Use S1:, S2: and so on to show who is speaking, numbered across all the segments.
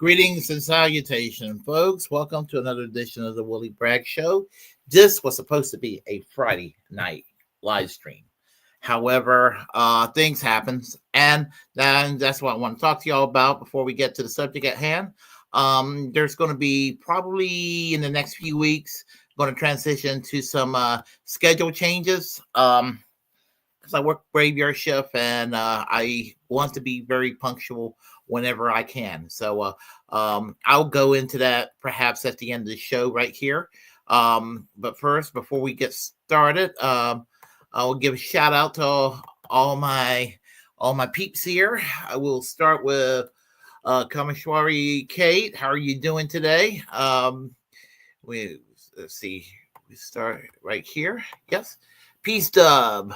S1: Greetings and salutation, folks. Welcome to another edition of the Willy Bragg Show. This was supposed to be a Friday night live stream. However, things happen, and that's what I want to talk to y'all about before we get to the subject at hand. There's going to be probably in the next few weeks going to transition to some schedule changes. Because I work graveyard shift and I want to be very punctual whenever I can. So I'll go into that perhaps at the end of the show right here. But first, before we get started, I'll give a shout out to all my peeps here. I will start with Kameshwari Kate. How are you doing today? Let's see. We start right here. Yes. Peace Dub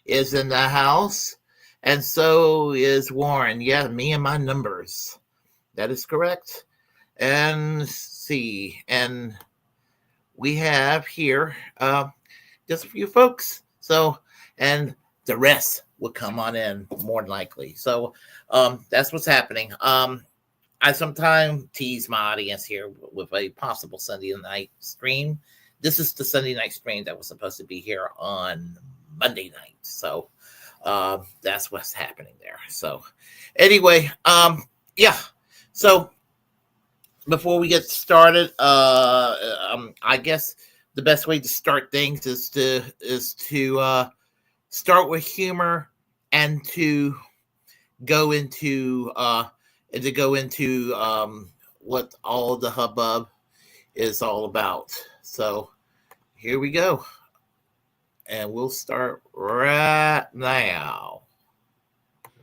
S1: is in the house, and so is Warren. Yeah, me and my numbers. That is correct. And see, and we have here just a few folks. So, and the rest will come on in more than likely. So, that's what's happening. I sometimes tease my audience here with a possible Sunday night stream. This is the Sunday night stream that was supposed to be here on Monday night. So that's what's happening there. So anyway, yeah. So before we get started, I guess the best way to start things is to start with humor and to go into what all the hubbub is all about. So here we go. And we'll start right now.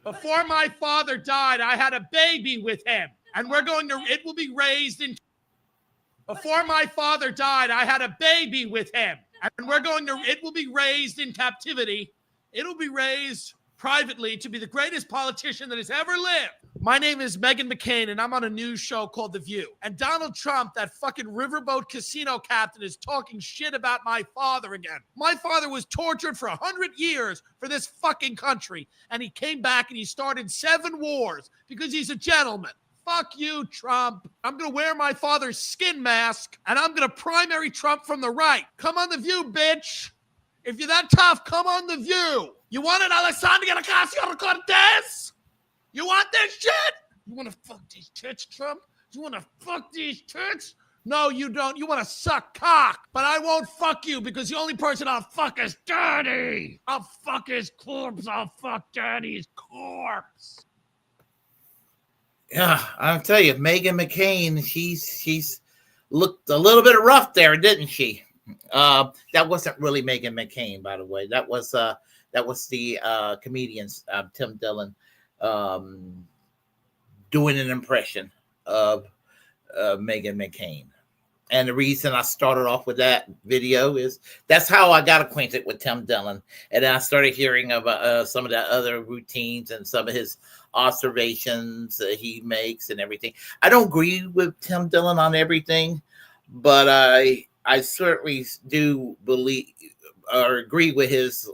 S2: Before my father died, I had a baby with him, and it will be raised in. Before my father died, I had a baby with him, and it will be raised in captivity. It'll be raised privately to be the greatest politician that has ever lived. My name is Meghan McCain, and I'm on a news show called The View. And Donald Trump, that fucking riverboat casino captain, is talking shit about my father again. My father was tortured for 100 years for this fucking country, and he came back and he started 7 wars because he's a gentleman. Fuck you, Trump. I'm going to wear my father's skin mask, and I'm going to primary Trump from the right. Come on The View, bitch. If you're that tough, come on The View. You want it, Alexandria Ocasio-Cortez? You want this shit? You want to fuck these tits, Trump? You want to fuck these tits? No, you don't. You want to suck cock. But I won't fuck you because the only person I'll fuck is Daddy. I'll fuck his corpse. I'll fuck Daddy's corpse.
S1: Yeah, I'll tell you, Meghan McCain, she's looked a little bit rough there, didn't she? That wasn't really Meghan McCain, by the way. That was the comedian Tim Dillon doing an impression of Meghan McCain. And the reason I started off with that video is that's how I got acquainted with Tim Dillon. And then I started hearing about some of the other routines and some of his observations he makes and everything. I don't agree with Tim Dillon on everything, but I certainly do believe or agree with his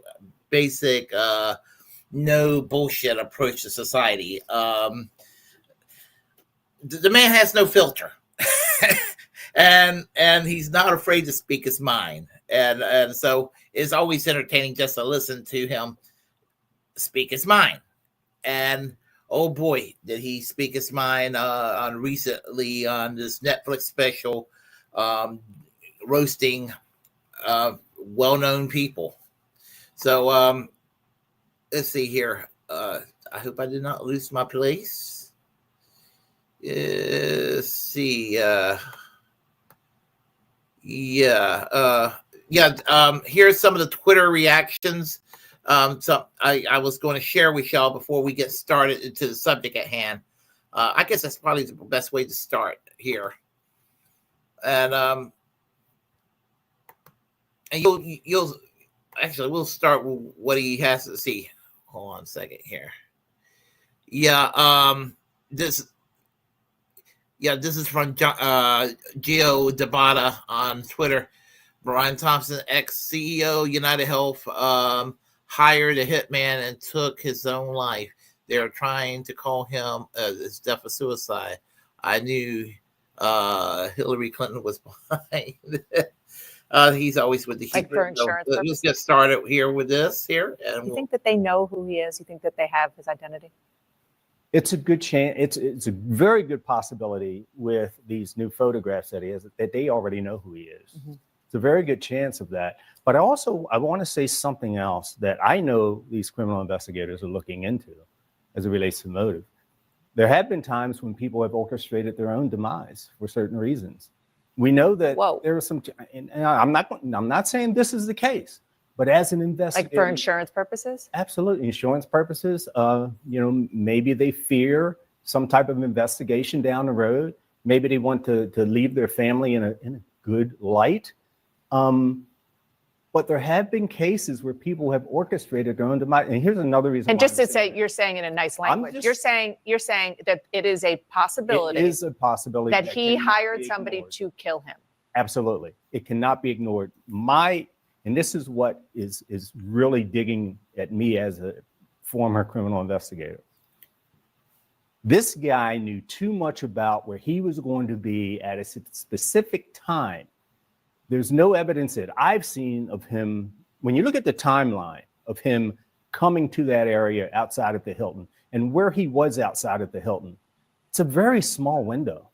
S1: basic no bullshit approach to society. The man has no filter. and he's not afraid to speak his mind. And so it's always entertaining just to listen to him speak his mind. And oh boy, did he speak his mind on recently on this Netflix special roasting well-known people. So let's see here. I hope I did not lose my place. Let's see. Here's some of the Twitter reactions. So I was going to share with y'all before we get started into the subject at hand. I guess that's probably the best way to start here. And you'll actually we'll start with what he has to see. Hold on a second here. This is from Geo Debata on Twitter. Brian Thompson, ex-CEO, United Health, hired a hitman and took his own life. They're trying to call him his death of suicide. I knew Hillary Clinton was behind. He's always with the
S3: like for insurance purposes.
S1: Let's get started here with this here. And
S3: you think that they know who he is? You think that they have his identity?
S4: It's a good chance. It's a very good possibility with these new photographs that he has that they already know who he is. Mm-hmm. It's a very good chance of that. But I want to say something else that I know these criminal investigators are looking into as it relates to motive. There have been times when people have orchestrated their own demise for certain reasons. We know that there are some, and I'm not saying this is the case, but as an investigator,
S3: like for insurance purposes,
S4: absolutely, insurance purposes. Maybe they fear some type of investigation down the road. Maybe they want to leave their family in a good light. But there have been cases where people have orchestrated their own demise. And here's another reason.
S3: And just to say, you're saying in a nice language, you're saying that it is a possibility.
S4: It is a possibility
S3: that he hired somebody to kill him.
S4: Absolutely, it cannot be ignored. And this is what is really digging at me as a former criminal investigator. This guy knew too much about where he was going to be at a specific time. There's no evidence that I've seen of him. When you look at the timeline of him coming to that area outside of the Hilton and where he was outside of the Hilton, it's a very small window.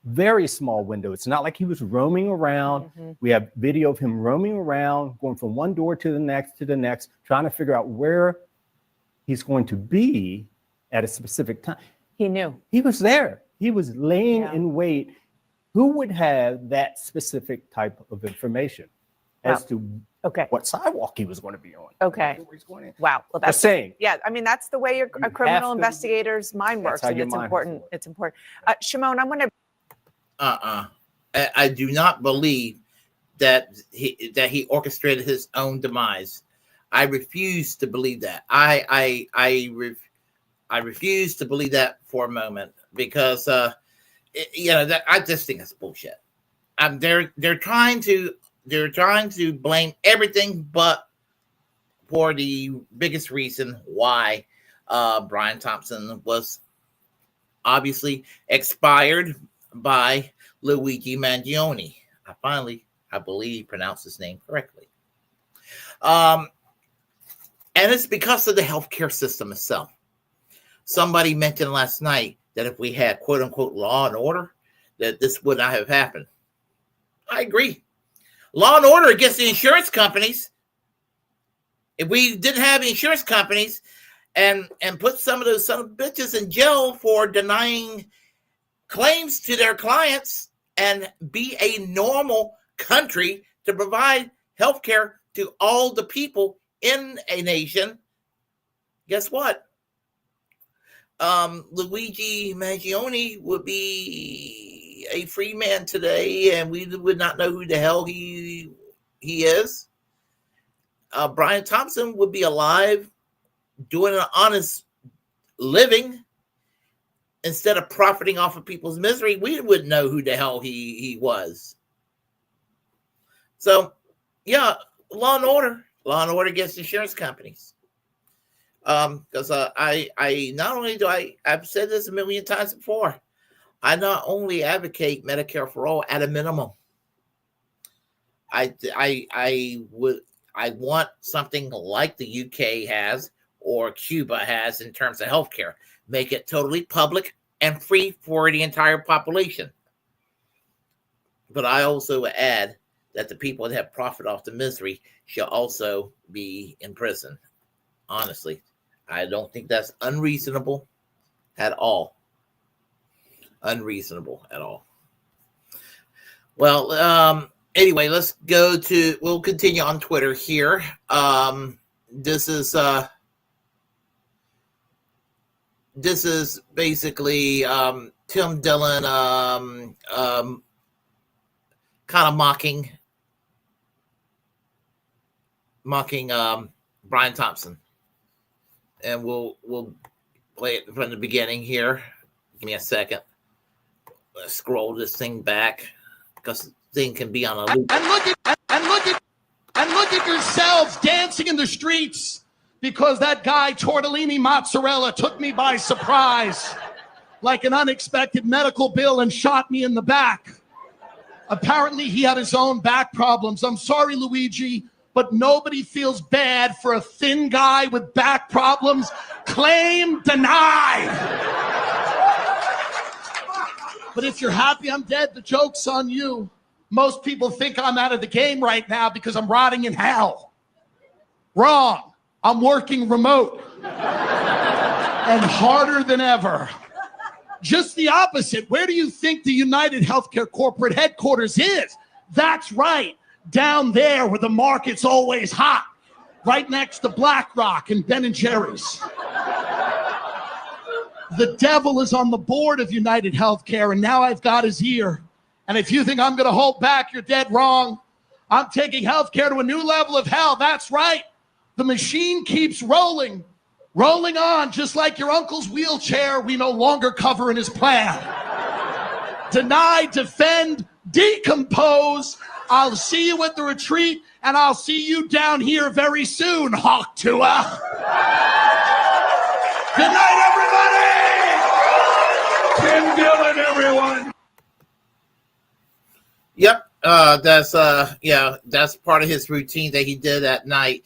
S4: Very small window. It's not like he was roaming around. Mm-hmm. We have video of him roaming around, going from one door to the next, trying to figure out where he's going to be at a specific time.
S3: He knew.
S4: He was there. He was laying in wait. Who would have that specific type of information as to what sidewalk he was going to be on?
S3: Okay. Wow. Well, that's
S4: saying.
S3: Yeah. I mean, that's the way a criminal investigator's mind works, and it's important. It's important. Shimon, I'm going to.
S1: I do not believe that he orchestrated his own demise. I refuse to believe that. I refuse to believe that for a moment because I just think it's bullshit. They're trying to blame everything but for the biggest reason why Brian Thompson was obviously expired by Luigi Mangione. I believe pronounced his name correctly. And it's because of the healthcare system itself. Somebody mentioned last night that if we had quote unquote law and order, that this would not have happened. I agree. Law and order against the insurance companies. If we didn't have insurance companies and put some of those son of bitches in jail for denying claims to their clients and be a normal country to provide health care to all the people in a nation, guess what? Luigi Mangione would be a free man today, and we would not know who the hell he is. Brian Thompson would be alive, doing an honest living, instead of profiting off of people's misery. We wouldn't know who the hell he was. So, yeah, law and order against insurance companies. Because I not only do I've said this a million times before, I not only advocate Medicare for all at a minimum. I want something like the UK has or Cuba has in terms of healthcare. Make it totally public and free for the entire population. But I also add that the people that have profit off the misery shall also be in prison. Honestly, I don't think that's unreasonable at all. Unreasonable at all. Well, anyway, we'll continue on Twitter here. This is basically Tim Dillon kind of mocking Brian Thompson. And we'll play it from the beginning here. Give me a second. Let's scroll this thing back because the thing can be on a loop.
S2: And look at yourselves dancing in the streets because that guy Tortellini Mozzarella took me by surprise. like an unexpected medical bill and shot me in the back. Apparently, he had his own back problems. I'm sorry, Luigi, but nobody feels bad for a thin guy with back problems. Claim denied. But if you're happy I'm dead, the joke's on you. Most people think I'm out of the game right now because I'm rotting in hell. Wrong. I'm working remote and harder than ever. Just the opposite. Where do you think the United Healthcare corporate headquarters is? That's right. Down there where the market's always hot. Right next to BlackRock and Ben & Jerry's. The devil is on the board of United Healthcare, and now I've got his ear. And if you think I'm going to hold back, you're dead wrong. I'm taking healthcare to a new level of hell. That's right. The machine keeps rolling on, just like your uncle's wheelchair we no longer cover in his plan. Deny, defend, decompose. I'll see you at the retreat, and I'll see you down here very soon, Hawk Tua. Good night, everybody! Tim Dillon, everyone.
S1: Yep, that's part of his routine that he did at night.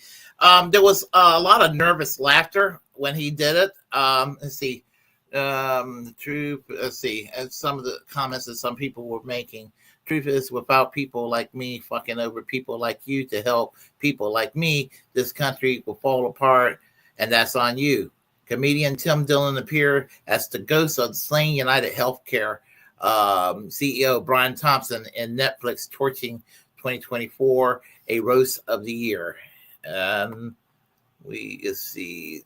S1: There was a lot of nervous laughter when he did it. Let's see, the truth. Let's see, and some of the comments that some people were making. Truth is, without people like me fucking over people like you to help people like me, this country will fall apart, and that's on you. Comedian Tim Dillon appeared as the ghost of the slain United Healthcare CEO Brian Thompson in Netflix torching 2024, a roast of the year. We see.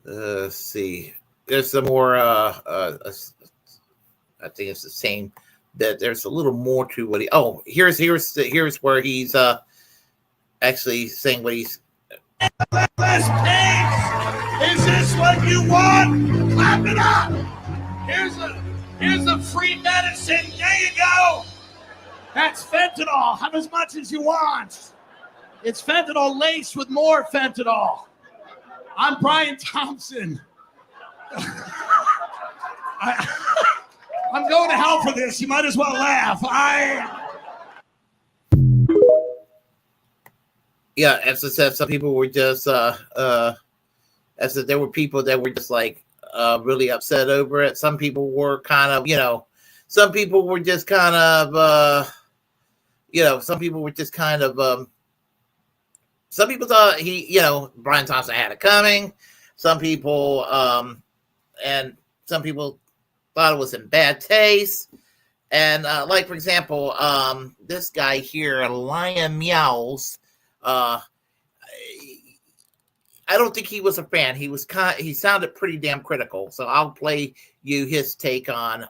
S1: Let's see. There's some more. I think it's the same. That there's a little more to what he. Oh, here's where he's actually saying what he's.
S2: Less pigs. Is this what you want? Clap it up. Here's a free medicine. There you go. That's fentanyl. Have as much as you want. It's fentanyl laced with more fentanyl. I'm Brian Thompson. I'm going to hell for this. You might as well laugh.
S1: Yeah, as I said, some people were just, as I said, there were people that were just like really upset over it. Some people were kind of, some people were just kind of, some people were just kind of, some people thought Brian Thompson had it coming. Some people, and some people thought it was in bad taste. And like, for example, this guy here, Lion Meows, I don't think he was a fan. He sounded pretty damn critical. So I'll play you his take on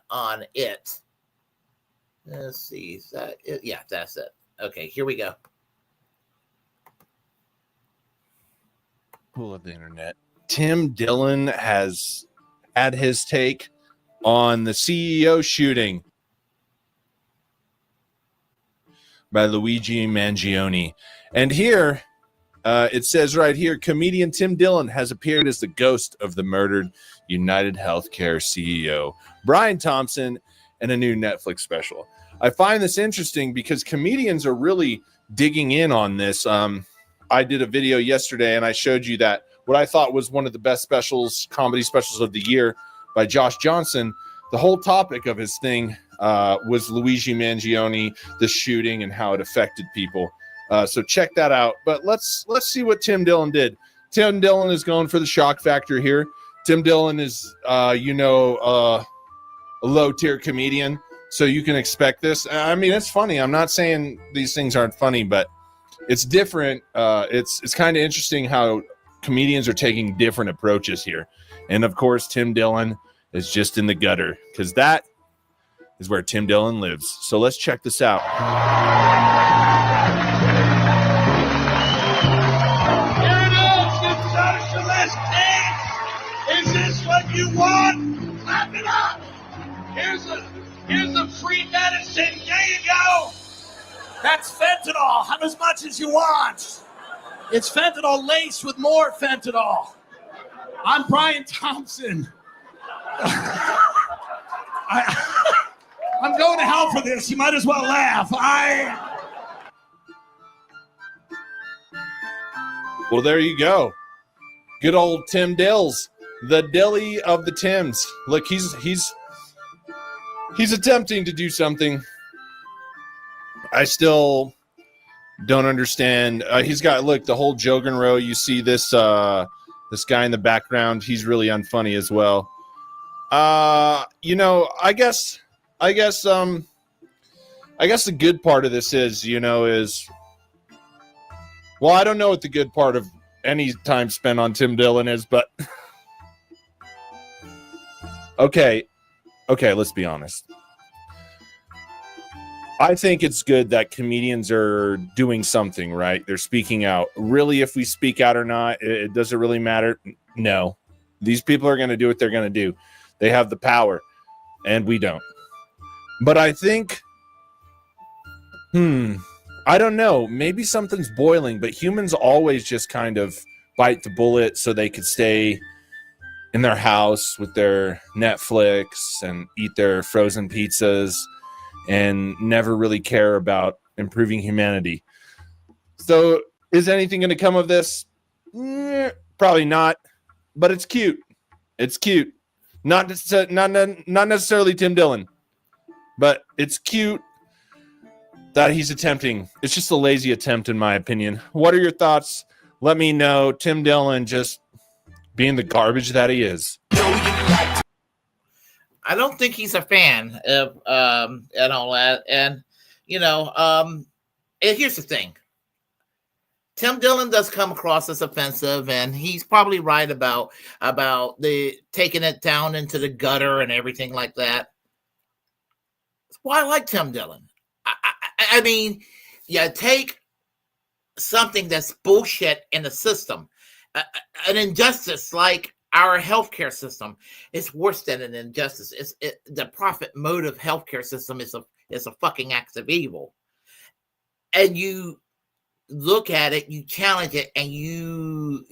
S1: it. Let's see. Is that it? Yeah, that's it. Okay, here we go.
S5: Cool of the internet. Tim Dillon has had his take on the CEO shooting by Luigi Mangione. And here, it says right here, comedian Tim Dillon has appeared as the ghost of the murdered United Healthcare CEO, Brian Thompson, in a new Netflix special. I find this interesting because comedians are really digging in on this. I did a video yesterday, and I showed you that what I thought was one of the best comedy specials of the year by Josh Johnson. The whole topic of his thing was Luigi Mangione, the shooting, and how it affected people. So check that out. But let's see what Tim Dillon did. Tim Dillon is going for the shock factor here. Tim Dillon is, a low-tier comedian, so you can expect this. I mean, it's funny. I'm not saying these things aren't funny, but it's different. It's kind of interesting how comedians are taking different approaches here. And, of course, Tim Dillon is just in the gutter because that is where Tim Dillon lives. So let's check this out.
S2: Here it is, the socialist dance. Is this what you want? Clap it up. Here's a free medicine. There you go. That's fentanyl. Have as much as you want. It's fentanyl laced with more fentanyl. I'm Brian Thompson. I'm going to hell for this. You might as well laugh.
S5: Well, there you go. Good old Tim Dills, the Dilly of the Tims. Look, he's attempting to do something. I still don't understand. He's got, look, the whole jogging row. You see this this guy in the background. He's really unfunny as well. You know, I guess the good part of this is, you know, well, I don't know what the good part of any time spent on Tim Dillon is, but okay, let's be honest. I think it's good that comedians are doing something, right? They're speaking out. Really, if we speak out or not, it doesn't really matter. No. These people are going to do what they're going to do. They have the power, and we don't. But I think, I don't know. Maybe something's boiling, but humans always just kind of bite the bullet so they could stay in their house with their Netflix and eat their frozen pizzas and never really care about improving humanity. So is anything going to come of this? Probably not, but it's cute. It's cute. Not necessarily Tim Dillon, but it's cute that he's attempting. It's just a lazy attempt, in my opinion. What are your thoughts? Let me know. Tim Dillon just being the garbage that he is.
S1: I don't think he's a fan of and all that. And you know, and here's the thing. Tim Dillon does come across as offensive, and he's probably right about the taking it down into the gutter and everything like that. That's why I like Tim Dillon. I mean, you take something that's bullshit in the system, an injustice like our healthcare system. It's worse than an injustice. The profit motive healthcare system is a fucking act of evil, and you look at it, you challenge it, and you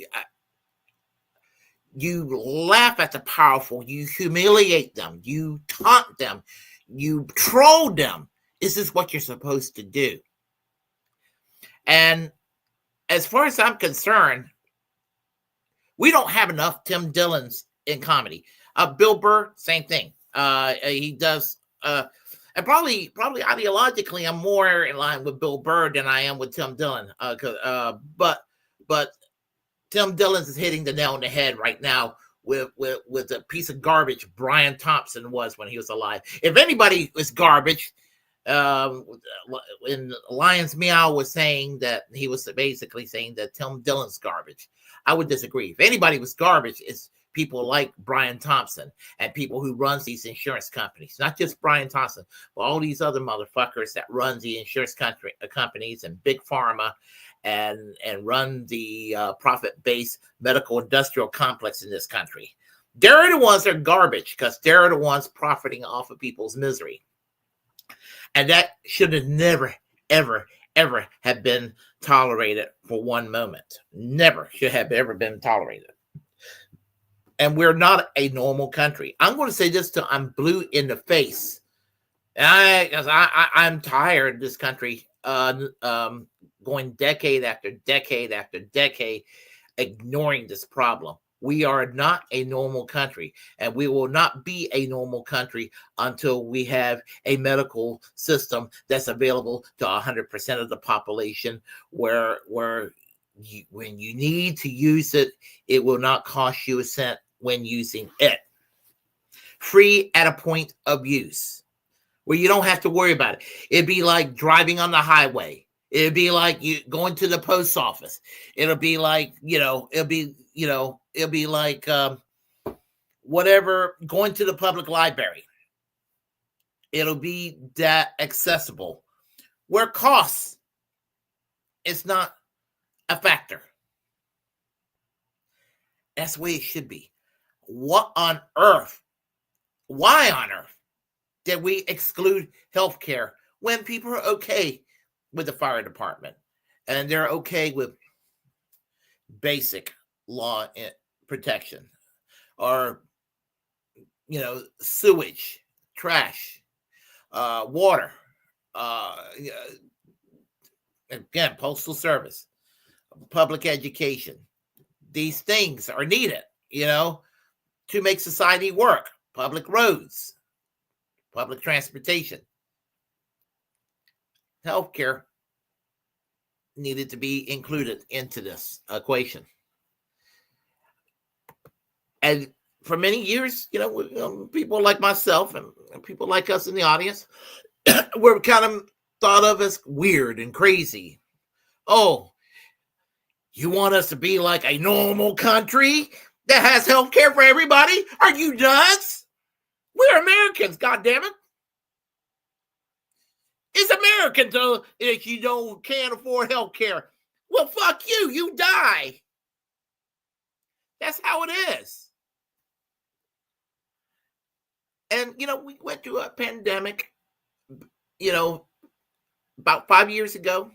S1: laugh at the powerful, you humiliate them, you taunt them, you troll them. This is what you're supposed to do. And as far as I'm concerned, we don't have enough Tim Dillons in comedy. Bill Burr, same thing. He does, and probably ideologically, I'm more in line with Bill Burr than I am with Tim Dillon. But Tim Dillon is hitting the nail on the head right now with a piece of garbage Brian Thompson was when he was alive. If anybody was garbage, when Lions Meow was saying that, he was basically saying that Tim Dillon's garbage. I would disagree. If anybody was garbage, it's people like Brian Thompson and people who runs these insurance companies. Not just Brian Thompson, but all these other motherfuckers that run the insurance companies and big pharma and run the profit-based medical industrial complex in this country. They're the ones that are garbage because they're the ones profiting off of people's misery. And that should have never, ever, ever have been tolerated for one moment. Never should have ever been tolerated. And we're not a normal country. I'm going to say this till I'm blue in the face. Because I'm tired of this country going decade after decade after decade ignoring this problem. We are not a normal country, and we will not be a normal country until we have a medical system that's available to 100% of the population, where when you need to use it, it will not cost you a cent when using it. Free at a point of use, where you don't have to worry about it. It'd be like driving on the highway. It'd be like you going to the post office. It'll be like, it'll be like whatever, going to the public library. It'll be that accessible, where cost is not a factor. That's the way it should be. What on earth? Why on earth did we exclude healthcare when people are okay with the fire department and they're okay with basic law protection? or, sewage, trash, water, again, postal service, public education. These things are needed, to make society work. Public roads, public transportation, healthcare needed to be included into this equation. And for many years, people like myself and people like us in the audience were kind of thought of as weird and crazy. Oh, you want us to be like a normal country that has health care for everybody? Are you nuts? We're Americans, goddammit. It's American though if you can't afford health care. Well, fuck you. You die. That's how it is. And, we went through a pandemic, about 5 years ago.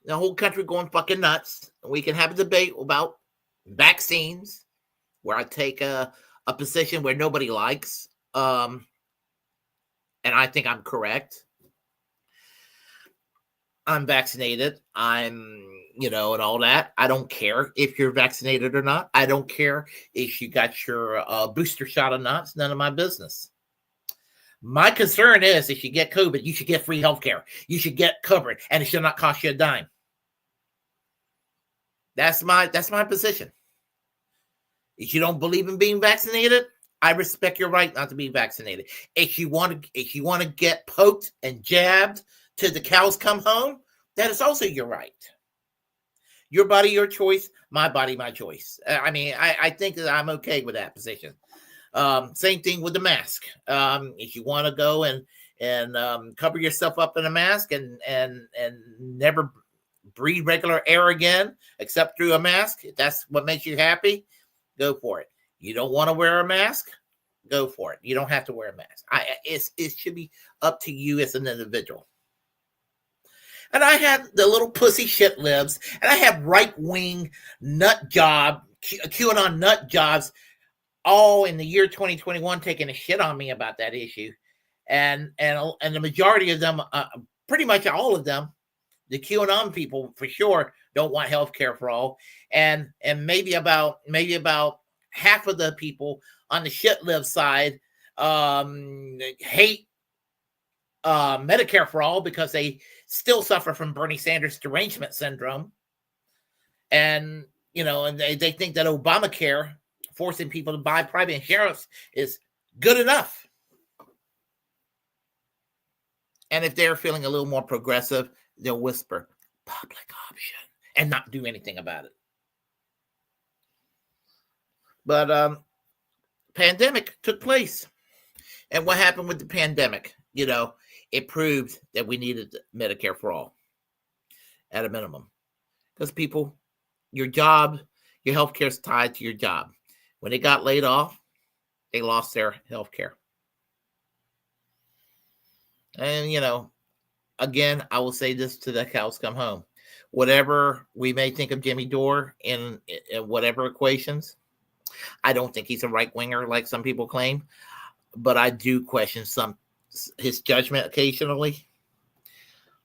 S1: The whole country going fucking nuts. We can have a debate about vaccines, where I take a position where nobody likes. And I think I'm correct. I'm vaccinated. I'm, and all that. I don't care if you're vaccinated or not. I don't care if you got your booster shot or not. It's none of my business. My concern is if you get COVID, you should get free health care. You should get covered, and it should not cost you a dime. That's my position. If you don't believe in being vaccinated, I respect your right not to be vaccinated. If you want to get poked and jabbed till the cows come home, that is also your right. Your body, your choice. My body, my choice. I think that I'm okay with that position. Same thing with the mask. If you want to go and cover yourself up in a mask and never breathe regular air again, except through a mask, if that's what makes you happy, go for it. You don't want to wear a mask, go for it. You don't have to wear a mask. It should be up to you as an individual. And I had the little pussy shit libs, and I have right-wing nut job, QAnon nut jobs, all in the year 2021 taking a shit on me about that issue. And the majority of them, pretty much all of them, the QAnon people for sure don't want health care for all. And maybe about half of the people on the shit live side hate Medicare for all because they still suffer from Bernie Sanders derangement syndrome. And, and they think that Obamacare, forcing people to buy private insurance, is good enough. And if they're feeling a little more progressive, they'll whisper public option and not do anything about it. But pandemic took place. And what happened with the pandemic? It proved that we needed Medicare for all at a minimum. Because people, your job, your health care is tied to your job. When they got laid off, they lost their health care. And, again, I will say this till the cows come home. Whatever we may think of Jimmy Dore in whatever equations, I don't think he's a right-winger like some people claim. But I do question his judgment occasionally.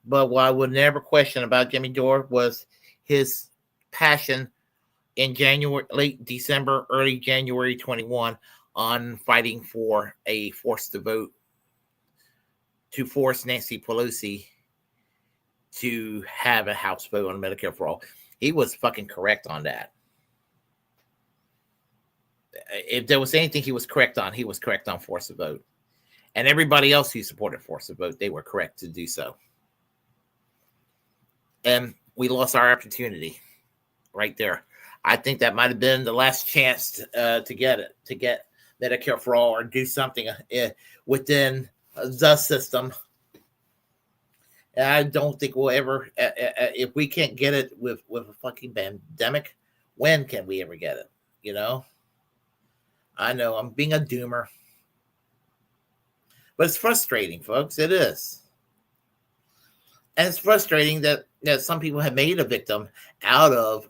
S1: But what I would never question about Jimmy Dore was his passion in January, late December, early January 21 on fighting for a forced to vote to force Nancy Pelosi to have a House vote on Medicare for all. He was fucking correct on that. If there was anything he was correct on force to vote. And everybody else who supported force to vote, they were correct to do so. And we lost our opportunity right there. I think that might have been the last chance to get Medicare for all or do something within the system. And I don't think we'll ever, if we can't get it with a fucking pandemic, when can we ever get it? I know I'm being a doomer. But it's frustrating, folks. It is. And it's frustrating that some people have made a victim out of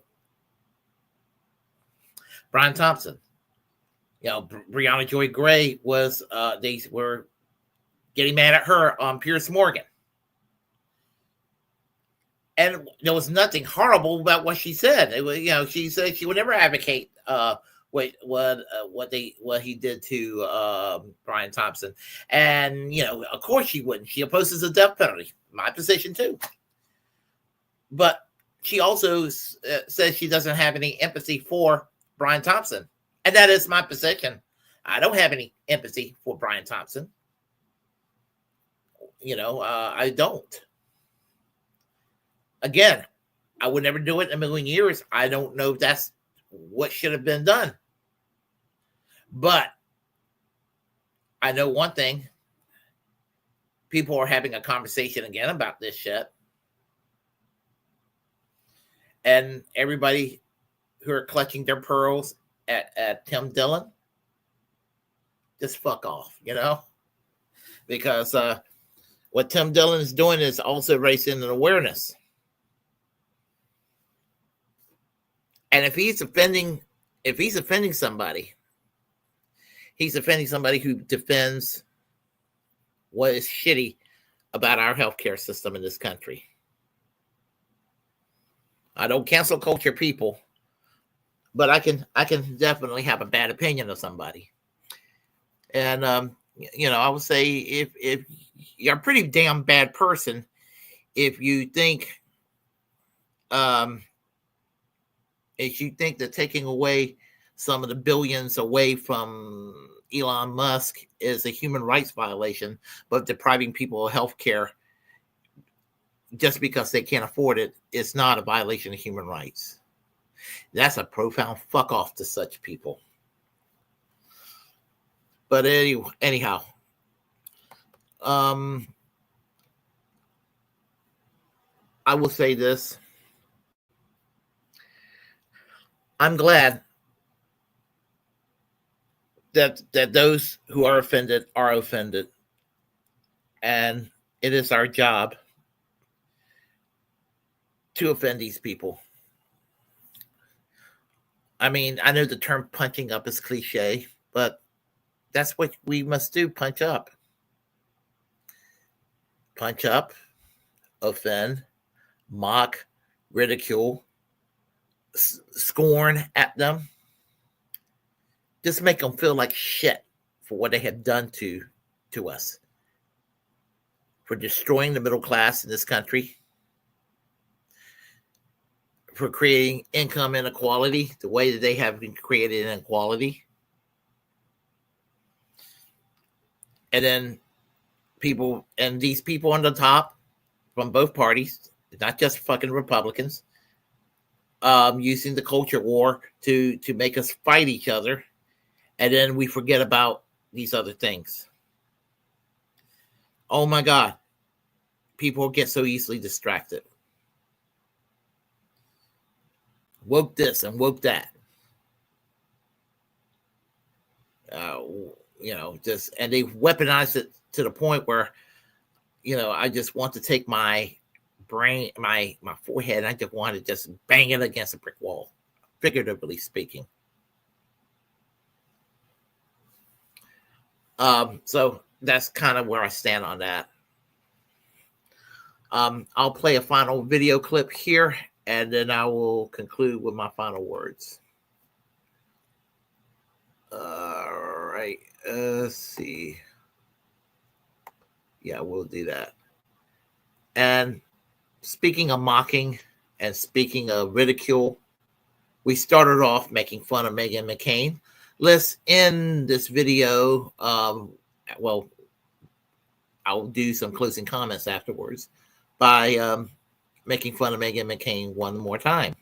S1: Brian Thompson. You know, Brianna Joy Gray was, they were getting mad at her on Piers Morgan. And there was nothing horrible about what she said. It was, you know, she said she would never advocate what he did to Brian Thompson. And, you know, of course she wouldn't. She opposes the death penalty. My position too. But she also says she doesn't have any empathy for Brian Thompson. And that is my position. I don't have any empathy for Brian Thompson. You know, I don't. Again, I would never do it in a million years. I don't know if that's what should have been done. But I know one thing. People are having a conversation again about this shit. And everybody who are clutching their pearls at Tim Dillon, just fuck off, you know? Because what Tim Dillon is doing is also raising an awareness. And if he's offending somebody, he's offending somebody who defends what is shitty about our healthcare system in this country. I don't cancel culture people, but I can definitely have a bad opinion of somebody. And you know, I would say if you're a pretty damn bad person if you think that taking away some of the billions away from Elon Musk is a human rights violation, but depriving people of health care just because they can't afford it is not a violation of human rights. That's a profound fuck off to such people. But anyhow, I will say this. I'm glad that those who are offended, and it is our job to offend these people. I mean, I know the term punching up is cliche, but that's what we must do, punch up. Punch up, offend, mock, ridicule, scorn at them. Just make them feel like shit for what they have done to us. For destroying the middle class in this country. For creating income inequality the way that they have been created inequality. And then these people on the top from both parties, not just fucking Republicans, using the culture war to make us fight each other. And then we forget about these other things. Oh my God. People get so easily distracted. Woke this and woke that. And they weaponized it to the point where, I just want to take my brain, my forehead, and I just want to just bang it against a brick wall, figuratively speaking. So that's kind of where I stand on that. I'll play a final video clip here, and then I will conclude with my final words. All right. Let's see. Yeah, we'll do that. And speaking of mocking and speaking of ridicule, we started off making fun of Meghan McCain. Let's end this video. I'll do some closing comments afterwards by making fun of Meghan McCain one more time.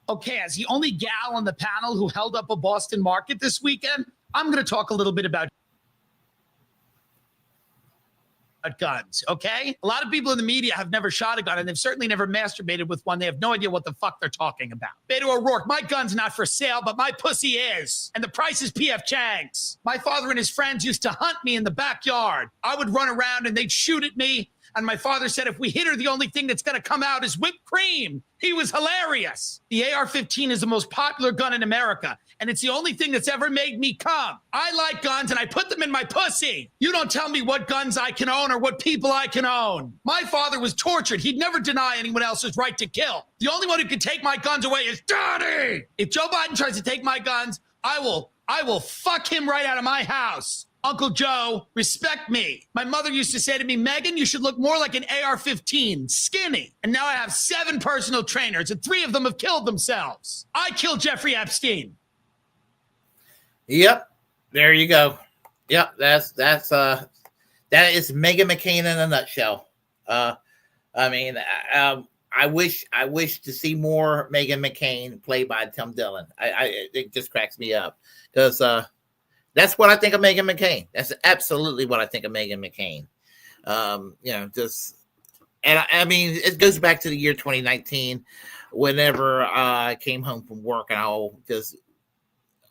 S2: Okay, as the only gal on the panel who held up a Boston market this weekend, I'm going to talk a little bit about guns, okay? A lot of people in the media have never shot a gun, and they've certainly never masturbated with one. They have no idea what the fuck they're talking about. Beto O'Rourke, my gun's not for sale, but my pussy is. And the price is P.F. Chang's. My father and his friends used to hunt me in the backyard. I would run around, and they'd shoot at me. And my father said, if we hit her, the only thing that's going to come out is whipped cream. He was hilarious. The AR-15 is the most popular gun in America, and it's the only thing that's ever made me come. I like guns, and I put them in my pussy. You don't tell me what guns I can own or what people I can own. My father was tortured. He'd never deny anyone else's right to kill. The only one who can take my guns away is Daddy. If Joe Biden tries to take my guns, I will fuck him right out of my house. Uncle Joe, respect me. My mother used to say to me, Megan, you should look more like an AR-15, skinny. And now I have 7 personal trainers, and 3 of them have killed themselves. I killed Jeffrey Epstein.
S1: Yep, there you go. Yep, that is Megan McCain in a nutshell. I wish to see more Megan McCain played by Tim Dillon. It just cracks me up because that's what I think of Megan McCain. That's absolutely what I think of Megan McCain. It goes back to the year 2019. Whenever I came home from work, and I'll just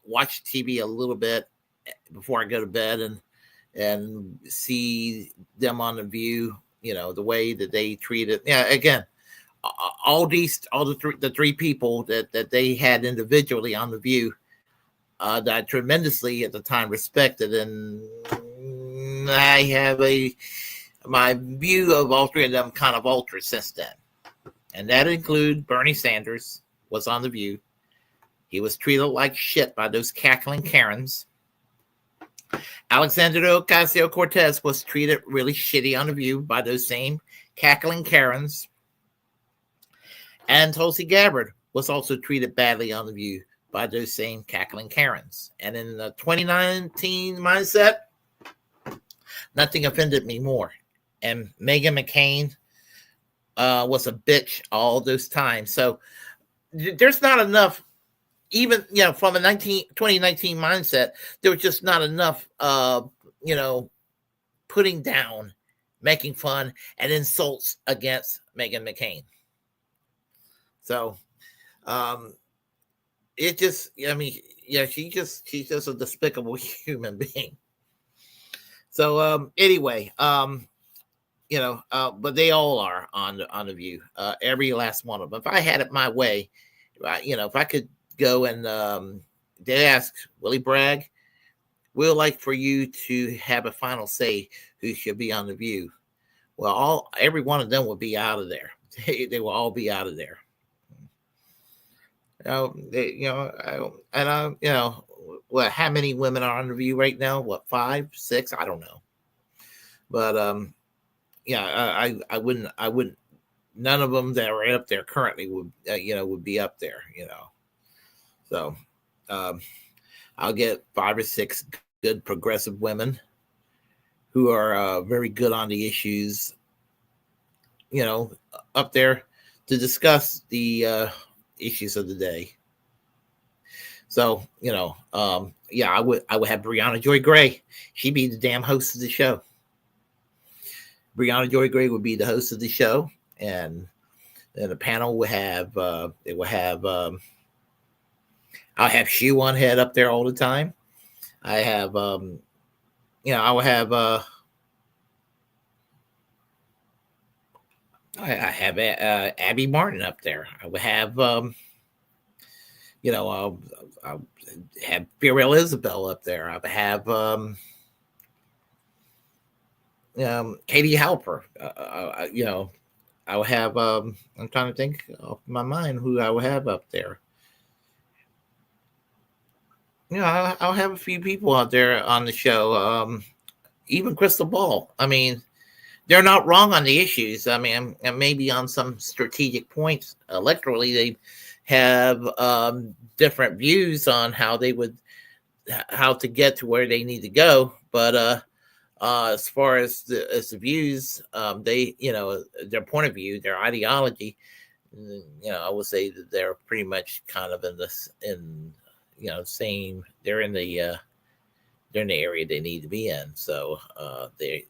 S1: watch TV a little bit before I go to bed and see them on The View. The way that they treat it. Yeah, again, the 3 people that they had individually on The View. That I tremendously at the time respected, and I have my view of all 3 of them kind of altered since then, and that include Bernie Sanders was on The View. He was treated like shit by those cackling Karens. Alexandria Ocasio-Cortez was treated really shitty on The View by those same cackling Karens, and Tulsi Gabbard was also treated badly on The View by those same cackling Karens. And in the 2019 mindset, nothing offended me more. And Megan McCain was a bitch all those times. So there's not enough, even, from a 2019 mindset, there was just not enough, putting down, making fun, and insults against Megan McCain. So, she's just a despicable human being. So anyway, but they all are on The View, every last one of them. If I had it my way, if I could go and they ask Willy Bragg, we'd like for you to have a final say who should be on The View. Well, every one of them will be out of there. They will all be out of there. How many women are on The View right now? 5, 6? I don't know. But I wouldn't. None of them that are up there currently would be up there. So I'll get 5 or 6 good progressive women who are very good on the issues. Up there to discuss the issues of the day. So, I would have Brianna Joy Gray. She'd be the damn host of the show. Brianna Joy Gray would be the host of the show, and then the panel would have I'll have Shoe on Head up there all the time. I have I will have I have Abby Martin up there. I would have, I'll have Fiorella Isabel up there. I would have Katie Halper. I would have. I'm trying to think off my mind who I would have up there. I'll have a few people out there on the show. Even Crystal Ball. I mean, they're not wrong on the issues. I mean, and maybe on some strategic points electorally, they have different views on how to get to where they need to go. But as far as the views, they, their point of view, their ideology, I would say that they're pretty much kind of same. They're in the area they need to be in. So they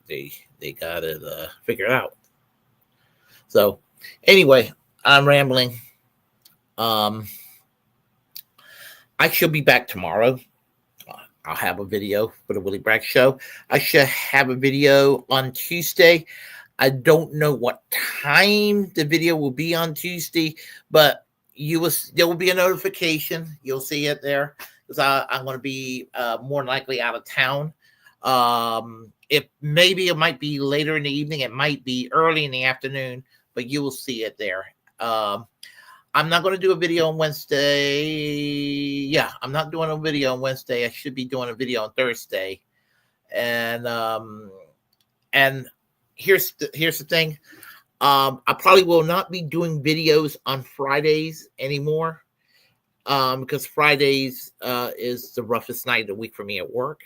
S1: got it figured out. So anyway, I'm rambling. I should be back tomorrow. I'll have a video for the Willy Bragg show. I should have a video on Tuesday. I don't know what time the video will be on Tuesday, but there will be a notification. You'll see it there because I'm going to be more than likely out of town. It might be later in the evening. It might be early in the afternoon, but you will see it there. I'm not going to do a video on Wednesday. Yeah, I'm not doing a video on Wednesday. I should be doing a video on Thursday. And here's the thing. I probably will not be doing videos on Fridays anymore. Because Fridays is the roughest night of the week for me at work.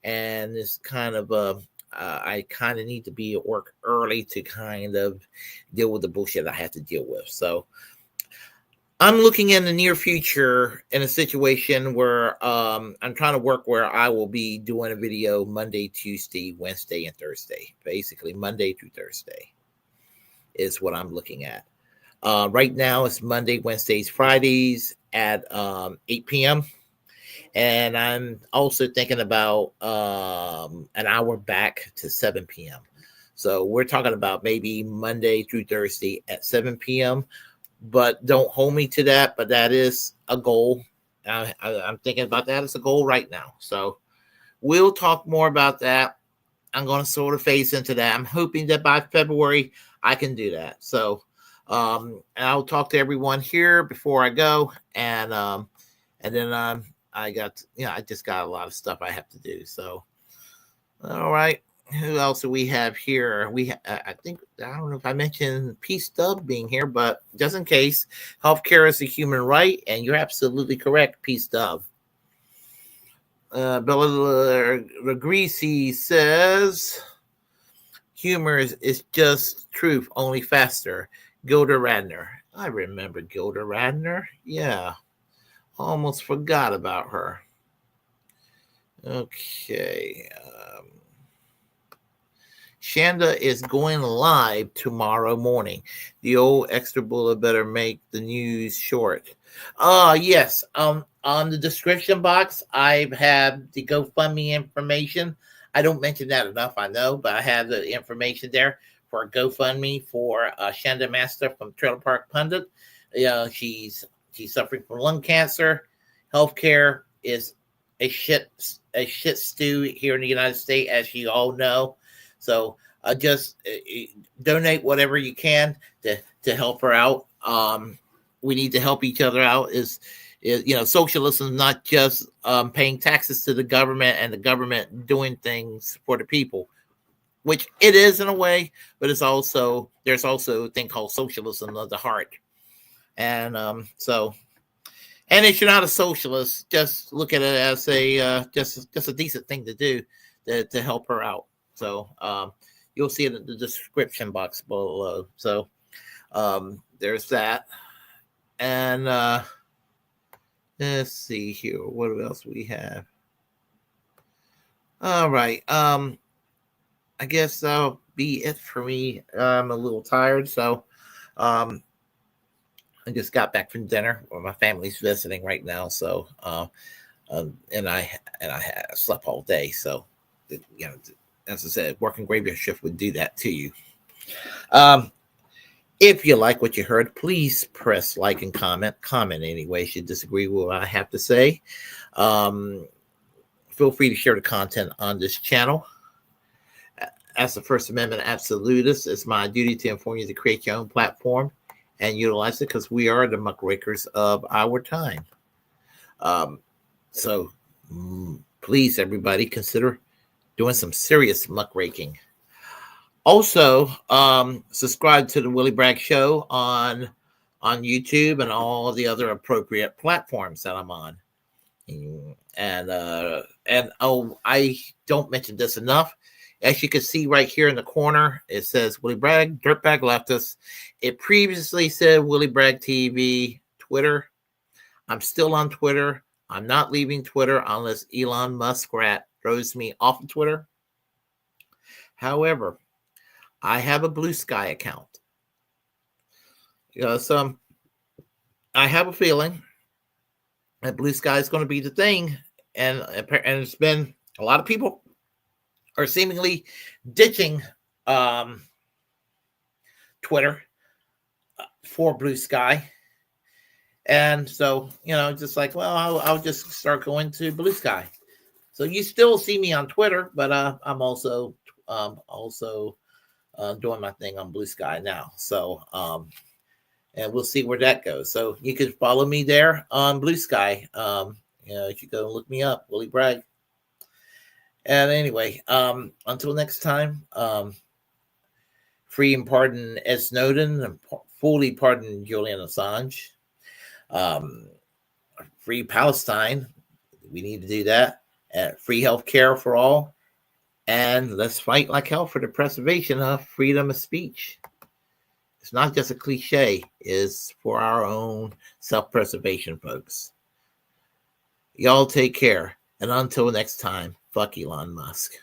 S1: And it's kind of I kind of need to be at work early to kind of deal with the bullshit I have to deal with. So I'm looking in the near future in a situation where I'm trying to work where I will be doing a video Monday, Tuesday, Wednesday, and Thursday. Basically, Monday through Thursday is what I'm looking at. Right now, it's Monday, Wednesdays, Fridays at 8 p.m. And I'm also thinking about an hour back to 7 p.m. So we're talking about maybe Monday through Thursday at 7 p.m. But don't hold me to that. But that is a goal. I'm thinking about that as a goal right now. So we'll talk more about that. I'm going to sort of phase into that. I'm hoping that by February I can do that. So and I'll talk to everyone here before I go. And then I just got a lot of stuff I have to do. So, all right. Who else do we have here? I don't know if I mentioned Peace Dub being here, but just in case, healthcare is a human right, and you're absolutely correct, Peace Dub. Bella Regresi says, humor is just truth, only faster. Gilda Radner. I remember Gilda Radner. Yeah. Almost forgot about her. Okay. Chanda is going live tomorrow morning. The old extra bullet better make the news short. Yes. On the description box, I have the GoFundMe information. I don't mention that enough, I know, but I have the information there for a GoFundMe for Chanda Masta from Trailer Park Pundit. She's suffering from lung cancer. Healthcare is a shit stew here in the United States, as you all know. So just donate whatever you can to help her out. We need to help each other out. Socialism is not just paying taxes to the government and the government doing things for the people, which it is in a way, but there's also a thing called socialism of the heart. And and if you're not a socialist, just look at it as just a decent thing to do to help her out. So you'll see it in the description box below. So there's that. And let's see here. What else we have? All right. I guess that'll be it for me. I'm a little tired, so I just got back from dinner. Where my family's visiting right now, so and I slept all day. So as I said, working graveyard shift would do that to you. If you like what you heard, please press like and comment. Comment anyway. If you disagree with what I have to say, feel free to share the content on this channel. As a First Amendment absolutist, it's my duty to inform you to create your own platform and utilize it because we are the muckrakers of our time. So please, everybody, consider doing some serious muckraking. Also, subscribe to the Willy Bragg Show on YouTube and all the other appropriate platforms that I'm on. And I don't mention this enough. As you can see right here in the corner, it says Willy Bragg, Dirtbag Leftist. It previously said Willy Bragg TV, Twitter. I'm still on Twitter. I'm not leaving Twitter unless Elon Musk throws me off of Twitter. However, I have a Blue Sky account. So I have a feeling that Blue Sky is going to be the thing. And it's been a lot of people are seemingly ditching Twitter for Blue Sky. And so, just like, well, I'll just start going to Blue Sky. So you still see me on Twitter, but I'm also doing my thing on Blue Sky now. So, and we'll see where that goes. So you can follow me there on Blue Sky. If you go and look me up, Willy Bragg. And anyway, until next time, free and pardon Ed Snowden and fully pardon Julian Assange. Free Palestine. We need to do that. Free health care for all. And let's fight like hell for the preservation of freedom of speech. It's not just a cliche. It's for our own self-preservation, folks. Y'all take care. And until next time, fuck Elon Musk.